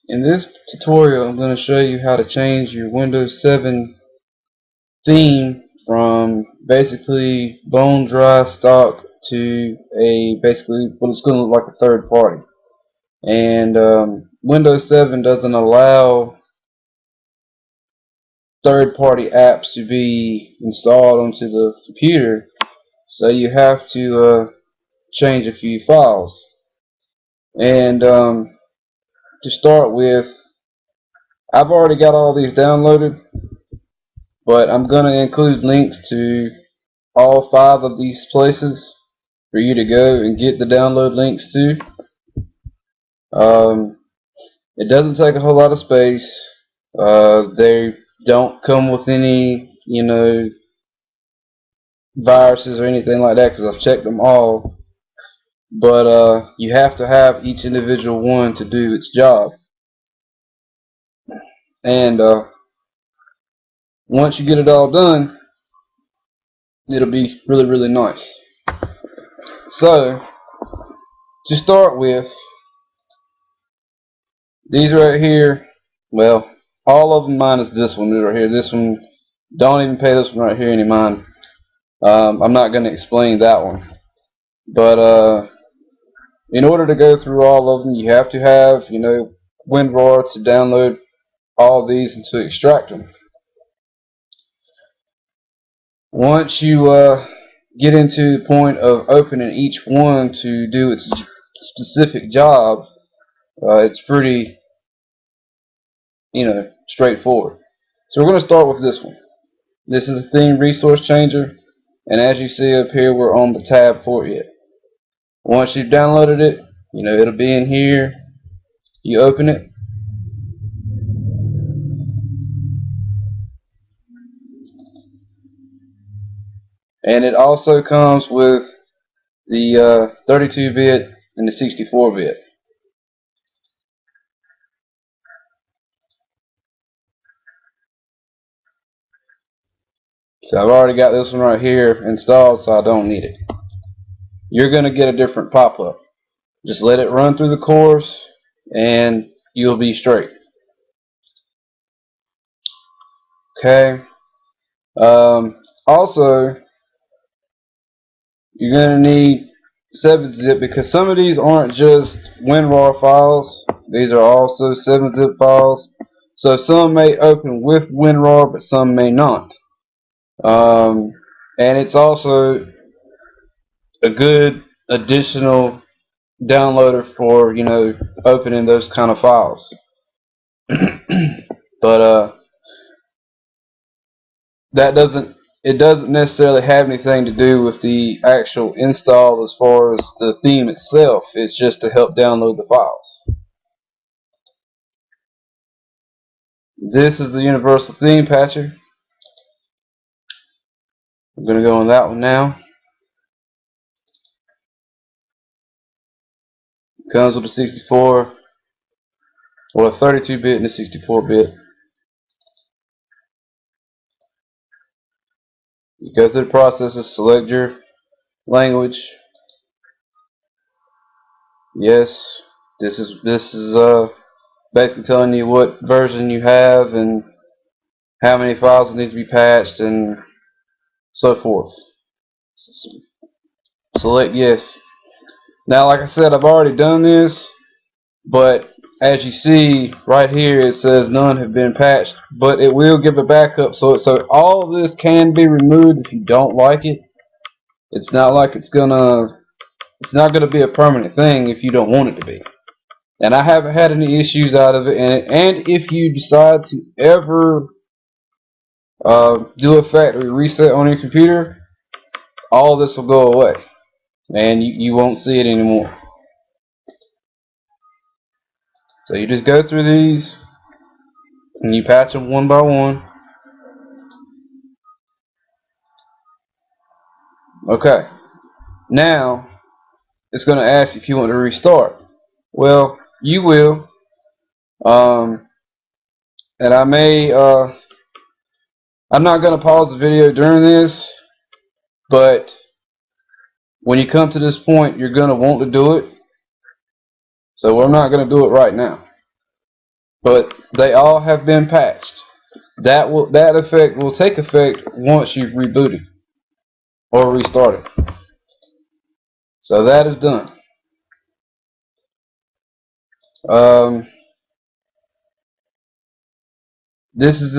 In this tutorial, I'm going to show you how to change your Windows 7 theme from basically bone dry stock to a basically what it's going to look like a third party. And Windows 7 doesn't allow third party apps to be installed onto the computer, so you have to change a few files. And to start with, I've already got all these downloaded, but I'm going to include links to all 5 of these places for you to go and get the download links to. It doesn't take a whole lot of space. They don't come with any, viruses or anything like that, because I've checked them all. But you have to have each individual one to do its job. And once you get it all done, it'll be really, really nice. So, to start with, these right here, well, all of them minus this one right here. This one, don't even pay this one right here any mind. I'm not going to explain that one. But in order to go through all of them, you have to have, WinRAR to download all of these and to extract them. Once you get into the point of opening each one to do its specific job, it's pretty, straightforward. So we're going to start with this one. This is a theme resource changer, and as you see up here, we're on the tab for it. Once you've downloaded it, it'll be in here. You open it. And it also comes with the 32-bit and the 64-bit. So I've already got this one right here installed, so I don't need it. You're going to get a different pop-up. Just let it run through the course and you'll be straight. Okay. Also, you're going to need 7-zip, because some of these aren't just WinRAR files. These are also 7-zip files. So some may open with WinRAR, but some may not. And it's also a good additional downloader for, opening those kind of files. But it doesn't necessarily have anything to do with the actual install as far as the theme itself. It's just to help download the files. This is the Universal Theme Patcher. I'm going to go on that one now. It comes with a 64, or a 32-bit and a 64-bit. You go through the processes, select your language. Yes, this is basically telling you what version you have and how many files need to be patched and so forth. Select yes. Now, like I said, I've already done this, but as you see right here, it says none have been patched, but it will give a backup, so all of this can be removed if you don't like it. It's not like it's not gonna be a permanent thing if you don't want it to be. And I haven't had any issues out of it. And if you decide to ever do a factory reset on your computer, all this will go away, and you won't see it anymore. So you just go through these and you patch them one by one. Okay. Now it's going to ask if you want to restart. Well, you will. And I'm not going to pause the video during this, but when you come to this point, you're going to want to do it. So I'm not going to do it right now. but they all have been patched. That effect will take effect once you've rebooted or restarted. So that is done. This is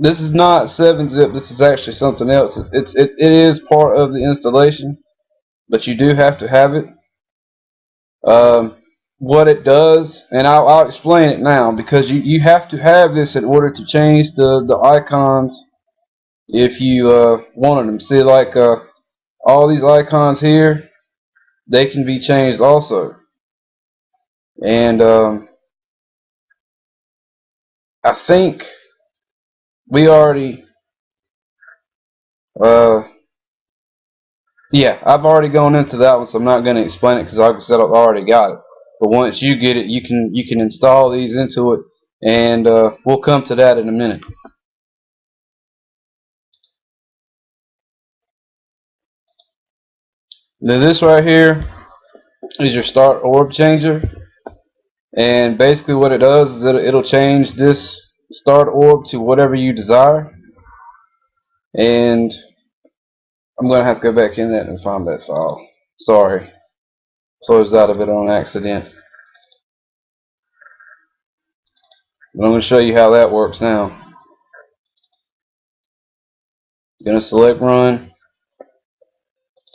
this is not 7-zip. This is actually something else. It is part of the installation, but you do have to have it. What it does, and I'll explain it now, because you have to have this in order to change the icons if you wanted them. See, like all these icons here, they can be changed also. And I think we already yeah, I've already gone into that one, so I'm not going to explain it because, like I said, I've already got it. But once you get it, you can install these into it, and we'll come to that in a minute. Now this right here is your start orb changer, and basically what it does is it'll change this start orb to whatever you desire. And I'm going to have to go back in that and find that file. Sorry, closed out of it on accident. But I'm going to show you how that works now. Going to select run,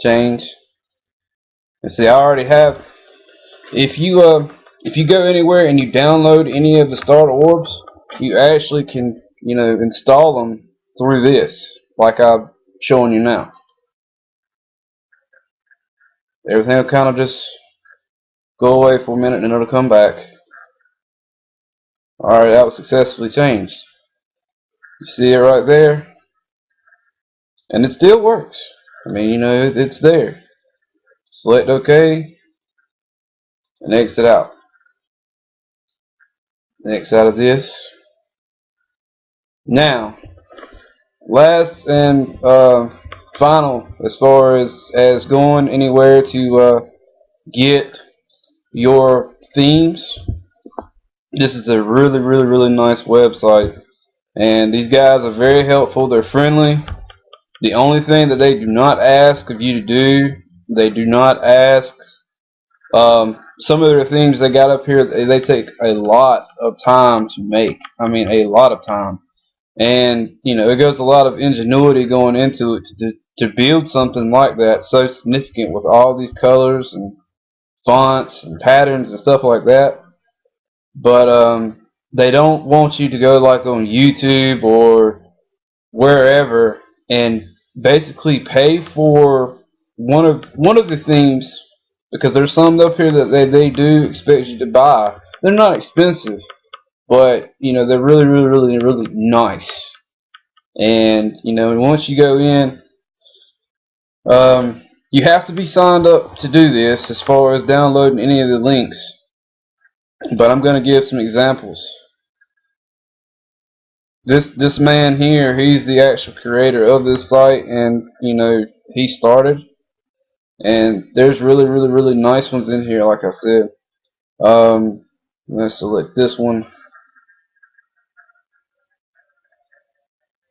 change, and see I already have. If you go anywhere and you download any of the starter orbs, you actually can install them through this, like I'm showing you now. Everything will kind of just go away for a minute and it'll come back. Alright, that was successfully changed. You see it right there? And it still works. I mean, it's there. Select OK and exit out. Exit out of this. Now, last and final, as far as going anywhere to get your themes, this is a really nice website, and these guys are very helpful. They're friendly. The only thing that they do not ask of you to do, they do not ask some of their themes they got up here, they take a lot of time to make. I mean, a lot of time. And it goes a lot of ingenuity going into it to build something like that, so significant, with all these colors and fonts and patterns and stuff like that. But they don't want you to go like on YouTube or wherever and basically pay for one of the themes, because there's some up here that they do expect you to buy. They're not expensive, but they're really nice. And once you go in, you have to be signed up to do this as far as downloading any of the links. But I'm going to give some examples. This man here, he's the actual creator of this site, and he started. And there's really nice ones in here, like I said. Let's select this one.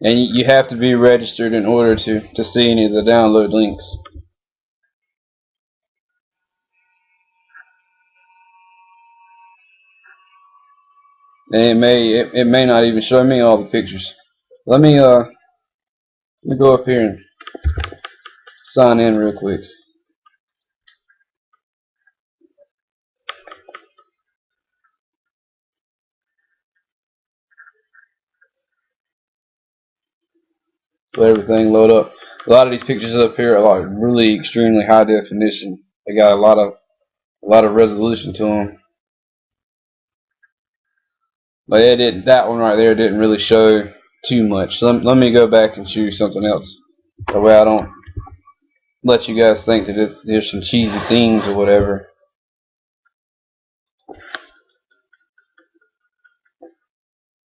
And you have to be registered in order to see any of the download links. And it may not even show me all the pictures. Let me go up here and sign in real quick. Let everything load up. A lot of these pictures up here are like really extremely high definition. They got a lot of resolution to them. But that one right there didn't really show too much. Let me go back and show you something else. That way I don't let you guys think that there's some cheesy themes or whatever.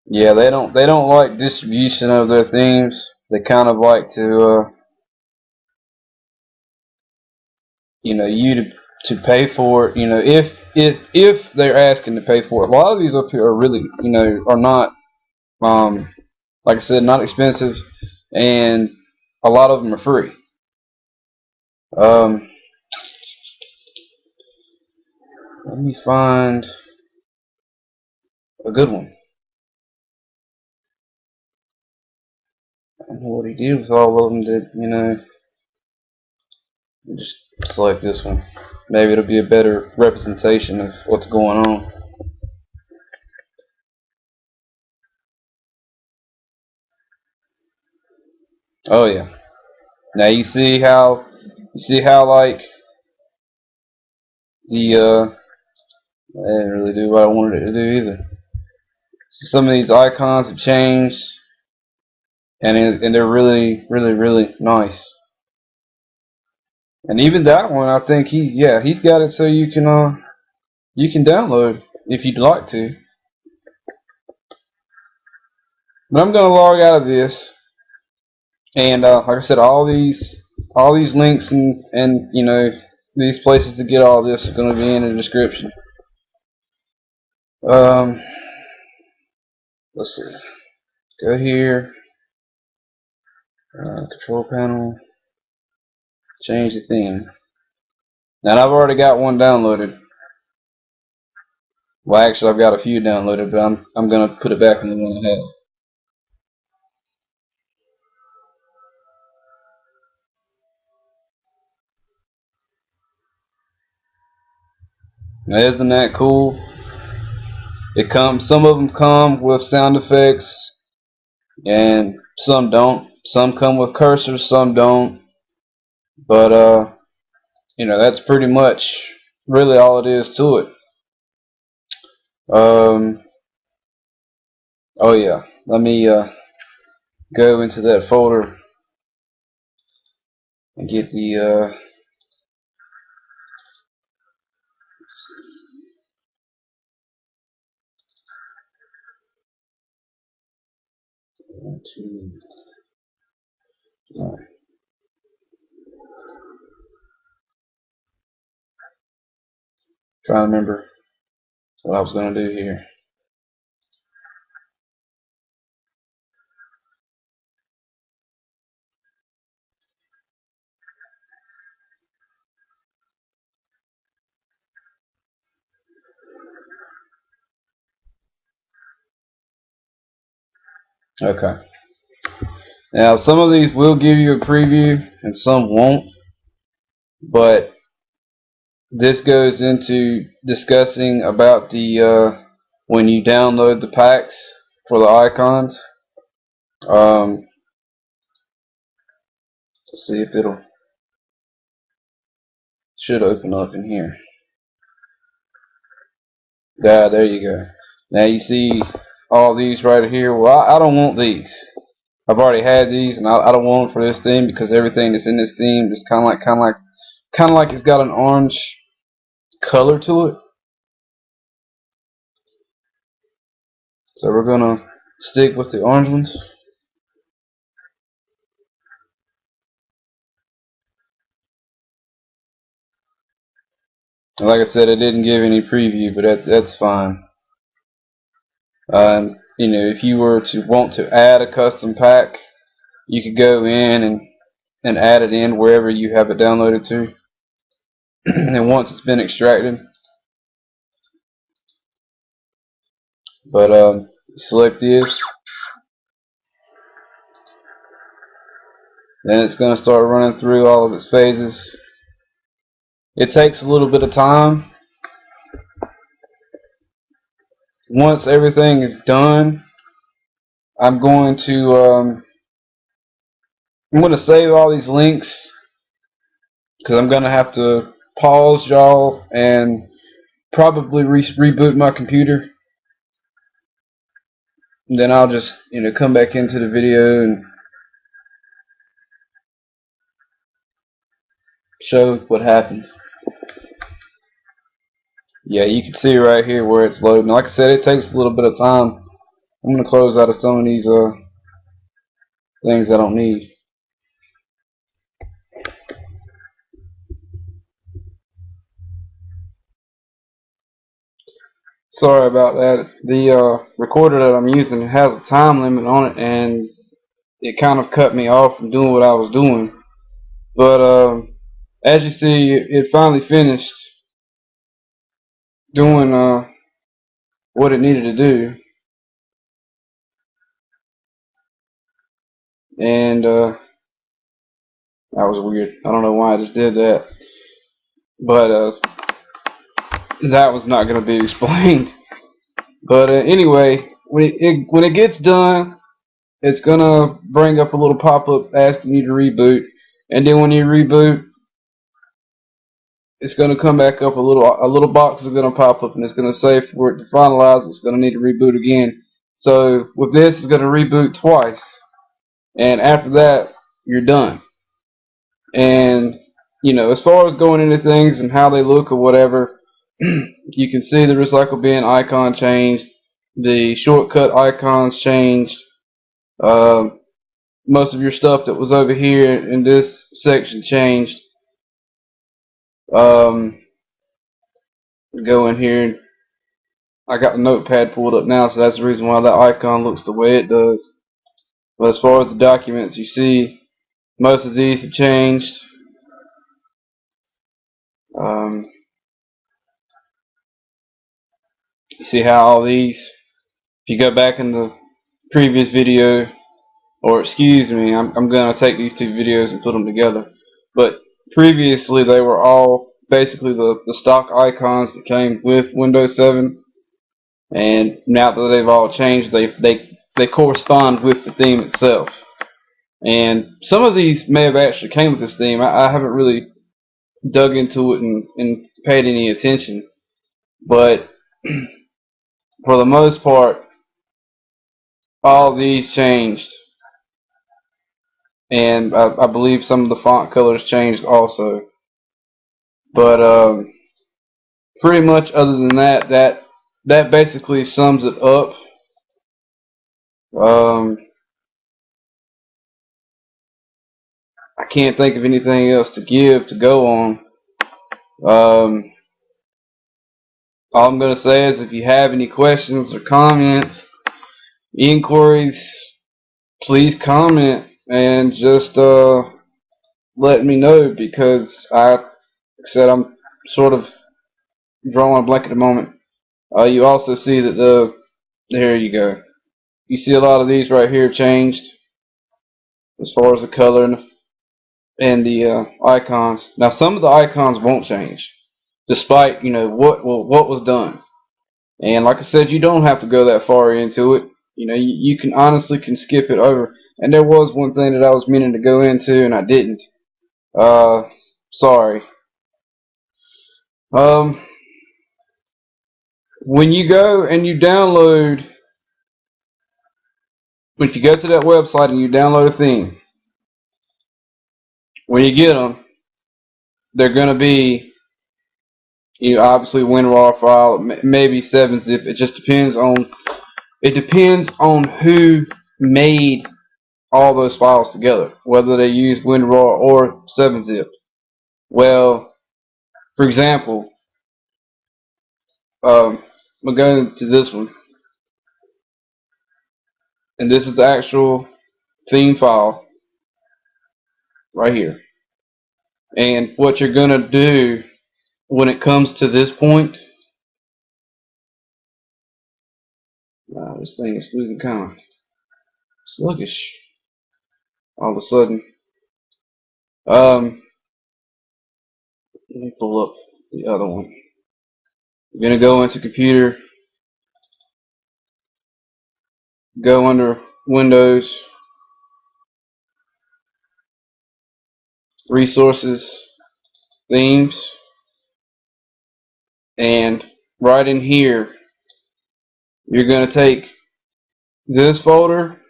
Yeah, they don't like distribution of their themes. They kind of like to you to pay for it. if they're asking to pay for it. A lot of these up here are really, are not, like I said, not expensive, and a lot of them are free. Let me find a good one. I don't know what he did with all of them. Just select this one. Maybe it'll be a better representation of what's going on. Oh yeah. Now you see how like the I didn't really do what I wanted it to do either. So some of these icons have changed, and they're really nice. And even that one, I think he's got it so you can download if you'd like to. But I'm gonna log out of this, and like I said, all these links and these places to get all this are gonna be in the description. Let's see. Go here. Control panel. Change the theme. Now I've already got one downloaded. Well, actually, I've got a few downloaded, but I'm gonna put it back in the one I had. Now, isn't that cool? Some of them come with sound effects, and some don't. Some come with cursors, some don't. But that's pretty much really all it is to it. Oh yeah, let me go into that folder and get the 1, 2, 9. Trying to remember what I was going to do here. Okay. Now, some of these will give you a preview and some won't, but this goes into discussing about the when you download the packs for the icons. Let's see if should open up in here. Yeah, there you go. Now you see all these right here. Well, I don't want these. I've already had these, and I don't want them for this theme because everything that's in this theme is kind of like it's got an orange color to it. So we're gonna stick with the orange ones. And like I said, it didn't give any preview, but that's fine. If you were to want to add a custom pack, you could go in and add it in wherever you have it downloaded to. And once it's been extracted, but select this, then it's going to start running through all of its phases. It takes a little bit of time. Once everything is done, I'm going to save all these links because I'm going to have to pause y'all and probably reboot my computer. And then I'll just come back into the video and show what happened. Yeah, you can see right here where it's loading. Like I said, it takes a little bit of time. I'm going to close out of some of these things I don't need. Sorry about that. The recorder that I'm using has a time limit on it, and it kind of cut me off from doing what I was doing. But as you see, it finally finished doing what it needed to do, and that was weird. I don't know why I just did that, but that was not going to be explained. But anyway, when it gets done, it's gonna bring up a little pop-up asking you to reboot, and then when you reboot, it's gonna come back up a little box is gonna pop up, and it's gonna say for it to finalize, it's gonna need to reboot again. So with this, it's gonna reboot twice, and after that, you're done. And you know, as far as going into things and how they look or whatever, you can see the recycle bin icon changed, the shortcut icons changed. Most of your stuff that was over here in this section changed. Go in here. I got the notepad pulled up now, so that's the reason why that icon looks the way it does. But as far as the documents, you see most of these have changed. You see how all these, if you go back in the previous video, or excuse me, I'm going to take these two videos and put them together. But previously they were all basically the stock icons that came with Windows 7, and now that they've all changed, they correspond with the theme itself. And some of these may have actually came with this theme. I haven't really dug into it and paid any attention, but for the most part, all these changed. And I believe some of the font colors changed also. But pretty much other than that basically sums it up. I can't think of anything else to give to go on. All I'm going to say is if you have any questions or comments, inquiries, please comment and just let me know, because like I said, I'm sort of drawing a blank at the moment. You also see that there you go. You see a lot of these right here changed as far as the color and the icons. Now some of the icons won't change, despite what was done. And like I said, you don't have to go that far into it. You can honestly skip it over. And there was one thing that I was meaning to go into and I didn't. Sorry. When you go and you download, if you go to that website and you download a theme, when you get them, they're going to be, obviously WinRAR file, maybe 7-zip. It just depends on who made all those files together, whether they use WinRAR or 7-zip. Well, for example, we'll go into this one, and this is the actual theme file right here. And what you're going to do when it comes to this point, this thing is moving kind of sluggish all of a sudden. Let me pull up the other one. You're going to go into computer, go under Windows, resources, themes, and right in here you're going to take this folder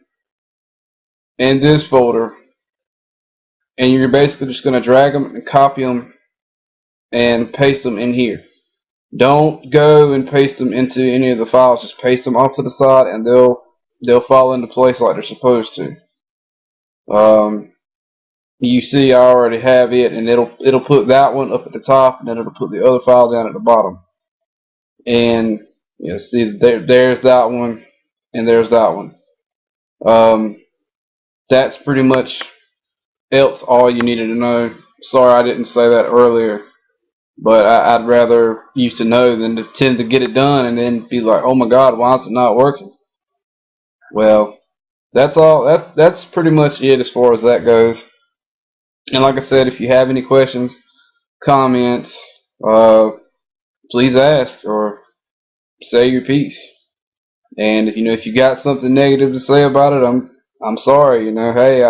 and this folder, and you're basically just going to drag them and copy them and paste them in here. Don't go and paste them into any of the files. Just paste them off to the side, and they'll fall into place like they're supposed to. You see, I already have it, and it'll put that one up at the top, and then it'll put the other file down at the bottom. And You see, there's that one, and there's that one. That's pretty much else all you needed to know. Sorry I didn't say that earlier, but I'd rather you to know than to tend to get it done and then be like, oh my God, why is it not working? Well, that's all. That's pretty much it as far as that goes. And like I said, if you have any questions, comments, please ask or say your piece. And if you got something negative to say about it, I'm sorry. Hey,